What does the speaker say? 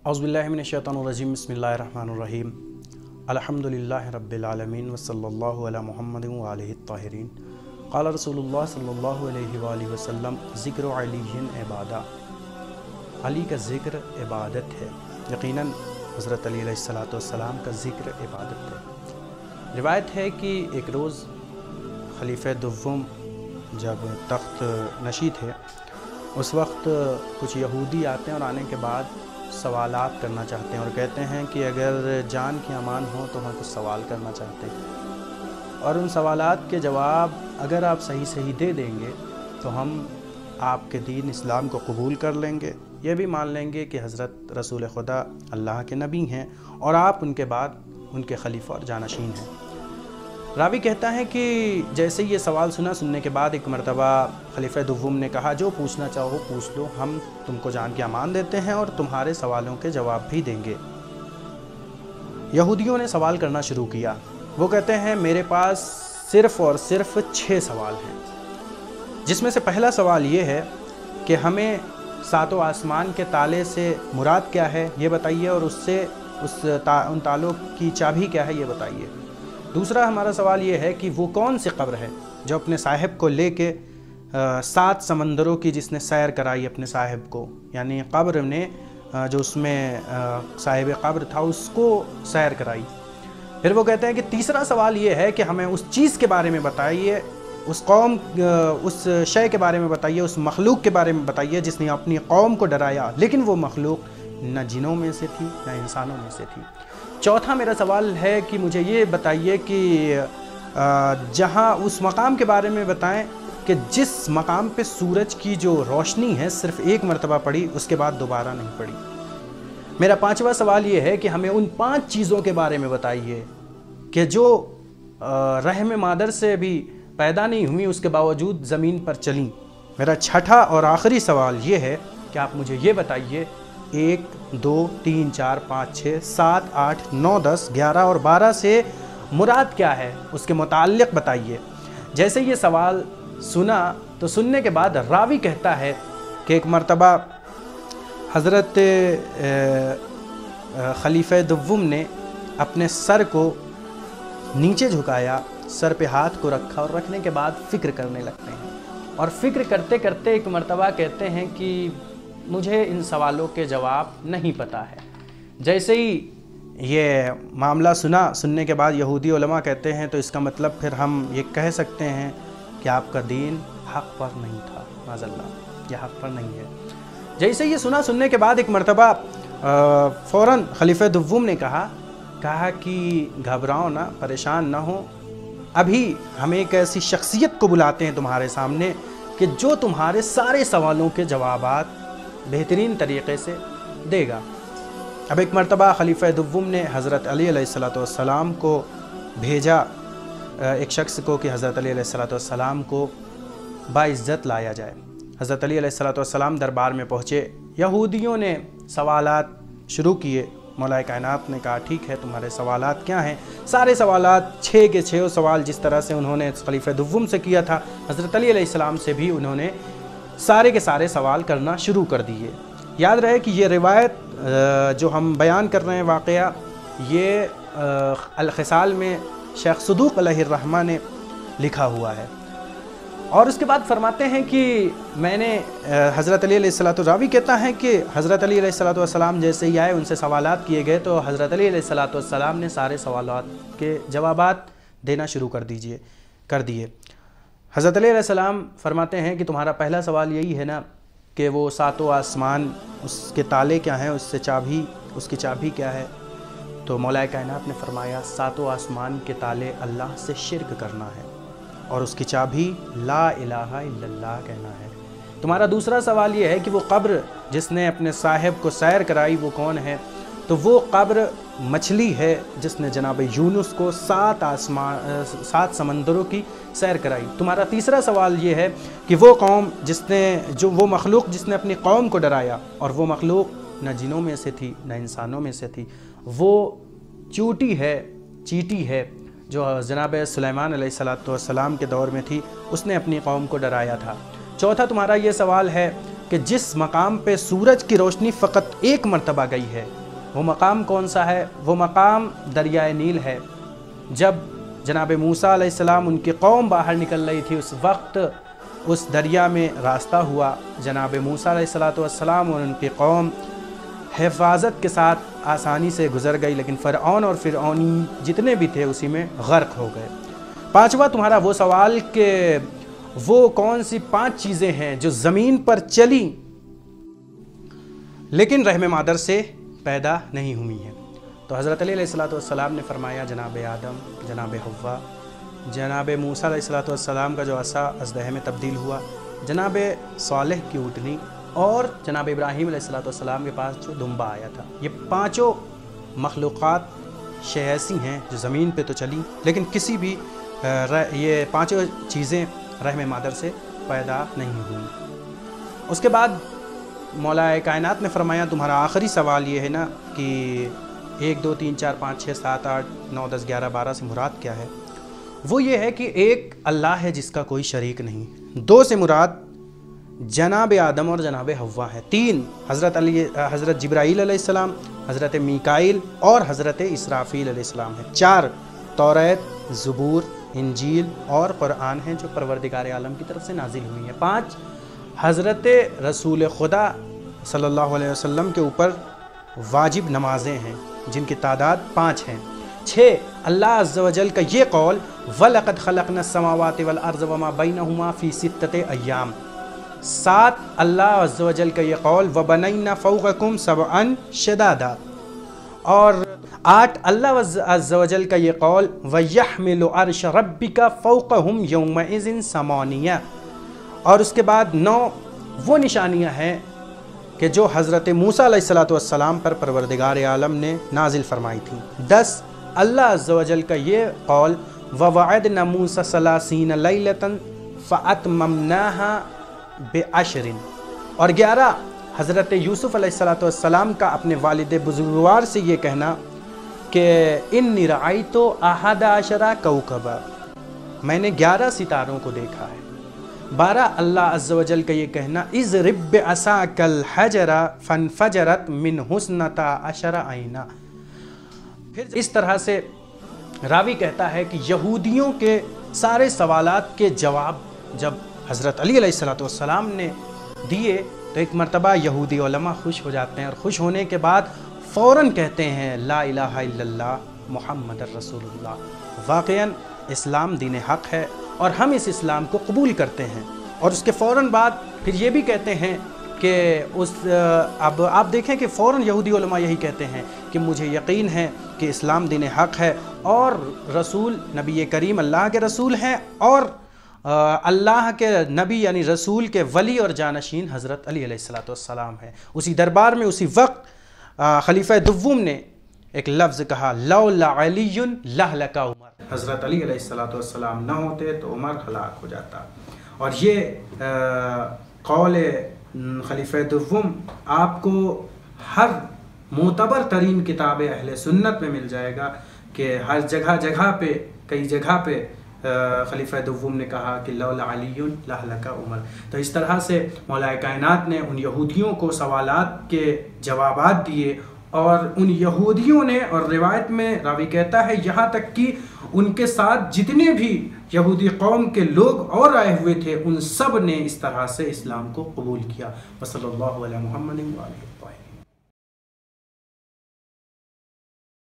औज़ुबिल्लाहि मिनश्शैतानिर्रजीम बिस्मिल्लाहिर्रहमानिर्रहीम अल्हम्दुलिल्लाहि रब्बिल आलमीन वसल्लल्लाहु अला मुहम्मदिन व आलिहि त्ताहिरीन क़ाला रसूलुल्लाह सल्लल्लाहु अलैहि व आलिहि वसल्लम ज़िक्र अलीहिन इबादा। अली का ज़िक्र इबादत है। यकीनन हज़रत अली अलैहिस्सलातु वस्सलाम का ज़िक्र इबादत है। रिवायत है कि एक रोज़ खलीफ़े दुव्वम जब तख्त नशी थे, उस वक्त कुछ यहूदी आते हैं और आने के बाद सवालात करना चाहते हैं और कहते हैं कि अगर जान की अमान हो तो हम कुछ सवाल करना चाहते हैं, और उन सवालात के जवाब अगर आप सही दे देंगे तो हम आपके दीन इस्लाम को कबूल कर लेंगे, ये भी मान लेंगे कि हज़रत रसूल खुदा अल्लाह के नबी हैं और आप उनके बाद उनके खलीफा और जानशीन हैं। रावी कहता है कि जैसे ये सवाल सुनने के बाद एक मरतबा खलीफ़ा दुव्वम ने कहा, जो पूछना चाहो पूछ लो, हम तुमको जान की अमान देते हैं और तुम्हारे सवालों के जवाब भी देंगे। यहूदियों ने सवाल करना शुरू किया। वो कहते हैं मेरे पास सिर्फ़ और सिर्फ 6 सवाल हैं, जिसमें से पहला सवाल ये है कि हमें सातों आसमान के ताले से मुराद क्या है ये बताइए, और उससे उन तालों की चाबी क्या है ये बताइए। दूसरा हमारा सवाल ये है कि वो कौन सी कब्र है जो अपने साहिब को लेके 7 समंदरों की जिसने सैर कराई अपने साहिब को, यानी कब्र ने जो उसमें साहिब कब्र था उसको सैर कराई। फिर वो कहते हैं कि तीसरा सवाल ये है कि हमें उस चीज़ के बारे में बताइए, उस कौम उस शय के बारे में बताइए, उस मखलूक के बारे में बताइए जिसने अपनी कौम को डराया, लेकिन वो मखलूक न जिनों में से थी न इंसानों में से थी। चौथा मेरा सवाल है कि मुझे ये बताइए कि जहाँ उस मकाम के बारे में बताएं कि जिस मकाम पे सूरज की जो रोशनी है सिर्फ़ एक मरतबा पड़ी, उसके बाद दोबारा नहीं पड़ी। मेरा 5वां सवाल ये है कि हमें उन 5 चीज़ों के बारे में बताइए कि जो रहम मादर से भी पैदा नहीं हुई, उसके बावजूद ज़मीन पर चलीं। मेरा 6ठा और आखिरी सवाल ये है कि आप मुझे ये बताइए 1, 2, 3, 4, 5, 6, 7, 8, 9, 10, 11 और 12 से मुराद क्या है, उसके मुताल्लिक़ बताइए। जैसे ये सवाल सुना तो सुनने के बाद रावी कहता है कि एक मरतबा हज़रत खलीफ़ा दुव्वम ने अपने सर को नीचे झुकाया, सर पे हाथ को रखा और रखने के बाद फ़िक्र करने लगते हैं, और फ़िक्र करते करते एक मरतबा कहते हैं कि मुझे इन सवालों के जवाब नहीं पता है। जैसे ही ये मामला सुनने के बाद यहूदी उलमा कहते हैं तो इसका मतलब फिर हम ये कह सकते हैं कि आपका दीन हक़ पर नहीं था, माज़अल्लाह, यह हक़ पर नहीं है। जैसे ये सुनने के बाद एक मरतबा फ़ौरन खलीफ़ा दुव्वम ने कहा कि घबराओ ना, परेशान ना हो, अभी हम एक ऐसी शख्सियत को बुलाते हैं तुम्हारे सामने कि जो तुम्हारे सारे सवालों के जवाबात बेहतरीन तरीक़े से देगा। अब एक मरतबा खलीफ़ा दुव्वम ने हज़रत अली अलैहिस्सलातु वस्सलाम को भेजा, एक शख्स को, कि हज़रत अली अलैहिस्सलातु वस्सलाम को बाइज़्ज़त लाया जाए। हज़रत अली अलैहिस्सलातु वस्सलाम दरबार में पहुँचे। यहूदियों ने सवालात शुरू किए। मौलाए कायनात ने कहा ठीक है, तुम्हारे सवालात क्या हैं? सारे सवालात 6 के 6 सवाल जिस तरह से उन्होंने खलीफ़ा दुव्वम से किया था, हज़रत अली अलैहिस्सलाम से भी उन्होंने सारे के सारे सवाल करना शुरू कर दिए। याद रहे कि ये रिवायत जो हम बयान कर रहे हैं वाक़या, ये अल-ख़िसाल में शेख सदूक़ अलैहिर्रहमा ने लिखा हुआ है। और उसके बाद फरमाते हैं कि मैंने हज़रत अली अलैहिस्सलातु, रावी कहता है कि हज़रत अली अलैहिस्सलातु वस्सलाम जैसे ही आए, उनसे सवालात किए गए तो हज़रत अली अलैहिस्सलातु वस्सलाम ने सारे सवालात के जवाबात देना शुरू कर दिए। हज़रत अली अलैहिस्सलाम फरमाते हैं कि तुम्हारा पहला सवाल यही है ना कि वो सातों आसमान, उसके ताले क्या हैं, उसकी चाबी क्या है? तो मौलाए कायनात ने फरमाया, सातों आसमान के ताले अल्लाह से शिर्क करना है और उसकी चाबी ला इलाहा इल्लल्लाह कहना है। तुम्हारा दूसरा सवाल ये है कि वो कब्र जिसने अपने साहिब को सैर कराई वो कौन है? तो वो कब्र मछली है जिसने जनाब यूनुस को 7 समंदरों की सैर कराई। तुम्हारा तीसरा सवाल ये है कि वो कौम वो मखलूक जिसने अपनी कौम को डराया, और वो मखलूक न जिनों में से थी न इंसानों में से थी, वो चींटी है जो जनाब सुलेमान अलैहिस्सलातु वस्सलाम के दौर में थी, उसने अपनी कौम को डराया था। चौथा तुम्हारा ये सवाल है कि जिस मकाम पे सूरज की रोशनी फ़कत एक मरतबा गई है, وہ مقام کون سا ہے؟ وہ مقام دریائے نیل ہے۔ جب جناب موسیٰ علیہ السلام ان کی قوم باہر نکل رہی تھی، اس وقت اس دریا میں راستہ ہوا، جناب موسیٰ علیہ السلام اور ان کی قوم حفاظت کے ساتھ آسانی سے گزر گئی، لیکن فرعون اور فرعونی جتنے بھی تھے اسی میں غرق ہو گئے۔ پانچواں تمہارا وہ سوال کہ وہ کون سی 5 چیزیں ہیں جو زمین پر چلی لیکن رحم مادر سے پیدا نہیں ہوئی ہیں؟ تو حضرت علی علیہ السلام نے فرمایا جناب آدم، جناب حوا، جناب موسیٰ علیہ السلام کا جو عصا ازدہے میں تبدیل ہوا، جناب صالح کی اونٹنی، اور جناب ابراہیم علیہ السلام کے پاس جو دمبا آیا تھا۔ یہ 5 مخلوقات شے ایسی ہیں جو زمین پہ تو چلی لیکن کسی بھی یہ 5 چیزیں رحم مادر سے پیدا نہیں ہوئیں۔ اس کے بعد مولا کائنات نے فرمایا تمہارا آخری سوال یہ ہے نا کہ 1 2 3 4 5 6 7 8 9 10 11 12 سے مراد کیا ہے؟ وہ یہ ہے کہ ایک اللہ ہے جس کا کوئی شریک نہیں۔ 2 سے مراد جناب آدم اور جناب حوا ہے۔ 3 حضرت جبرائیل علیہ السلام، حضرت میکائیل اور حضرت اسرافیل علیہ السلام ہے۔ 4 توریت، زبور، انجیل اور قرآن ہیں جو پروردگار عالم کی طرف سے نازل ہوئی ہیں۔ 5 حضرت رسول خدا صلی اللہ علیہ وسلم کے اوپر واجب نمازیں ہیں جن کی تعداد 5 ہیں۔ 6 اللہ عز و جل کا یہ قول وَلَقَدْ خَلَقْنَا السَّمَاوَاتِ وَالْأَرْضَ وَمَا بَيْنَهُمَا فِي 6 أَيَّامٍ۔ 7 اللہ عز و جل کا یہ قول وَبَنَيْنَا فَوْقَكُمْ سَبْعًا شِدَادًا۔ اور 8 اللہ عز و جل کا یہ قول وَيَحْمِلُ عَرْشَ رَبِّكَ فَوْقَهُمْ يَوْمَئِذٍ ثَمَانِيَةٌ۔ اور اس کے بعد 9 وہ نشانیاں ہیں کہ جو حضرت موسیٰ علیہ السلام پر پروردگار عالم نے نازل فرمائی تھی۔ 10 اللہ عز و جل کا یہ قول وَوَعَدْنَا مُوسَىٰ 30 لَيْلَةً فَأَتْمَمْنَاهَا بِعَشْرٍ۔ اور 11 حضرت یوسف علیہ السلام کا اپنے والد بزرگوار سے یہ کہنا کہ اِنِّي رَأَيْتُ 11 كَوْكَبًا، میں نے 11 ستاروں کو دیکھا ہے۔ 12 اللہ عز و جل کا یہ کہنا اضرب بعصاک الحجر فانفجرت منہ 12 عینا۔ پھر اس طرح سے راوی کہتا ہے کہ یہودیوں کے سارے سوالات کے جواب جب حضرت علی علیہ السلام نے دیے تو ایک مرتبہ یہودی علماء خوش ہو جاتے ہیں، اور خوش ہونے کے بعد فوراً کہتے ہیں لا الہ الا اللہ محمد الرسول اللہ۔ واقعاً اسلام دین حق ہے اور ہم اس اسلام کو قبول کرتے ہیں۔ اور اس کے فوراً بعد پھر یہ بھی کہتے ہیں کہ اب آپ دیکھیں کہ فوراً یہودی علماء یہی کہتے ہیں کہ مجھے یقین ہے کہ اسلام دین حق ہے اور رسول نبی کریم اللہ کے رسول ہیں، اور اللہ کے نبی یعنی رسول کے ولی اور جانشین حضرت علی علیہ السلام ہے۔ اسی دربار میں اسی وقت خلیفہ دوم نے ایک لفظ کہا لولا علی لہلک عمر، حضرت علی علیہ السلام نہ ہوتے تو عمر ہلاک ہو جاتا۔ اور یہ قول خلیفہ دوم آپ کو ہر معتبر ترین کتاب اہل سنت میں مل جائے گا کہ ہر جگہ پہ کئی جگہ پہ خلیفہ دوم نے کہا کہ لولا علی لہلک عمر۔ تو اس طرح سے مولا کائنات نے ان یہودیوں کو سوالات کے جوابات دیے، اور ان یہودیوں نے، اور روایت میں راوی کہتا ہے یہاں تک کہ ان کے ساتھ جتنے بھی یہودی قوم کے لوگ اور آئے ہوئے تھے ان سب نے اس طرح سے اسلام کو قبول کیا۔ وصلی اللہ علی محمد وآلہ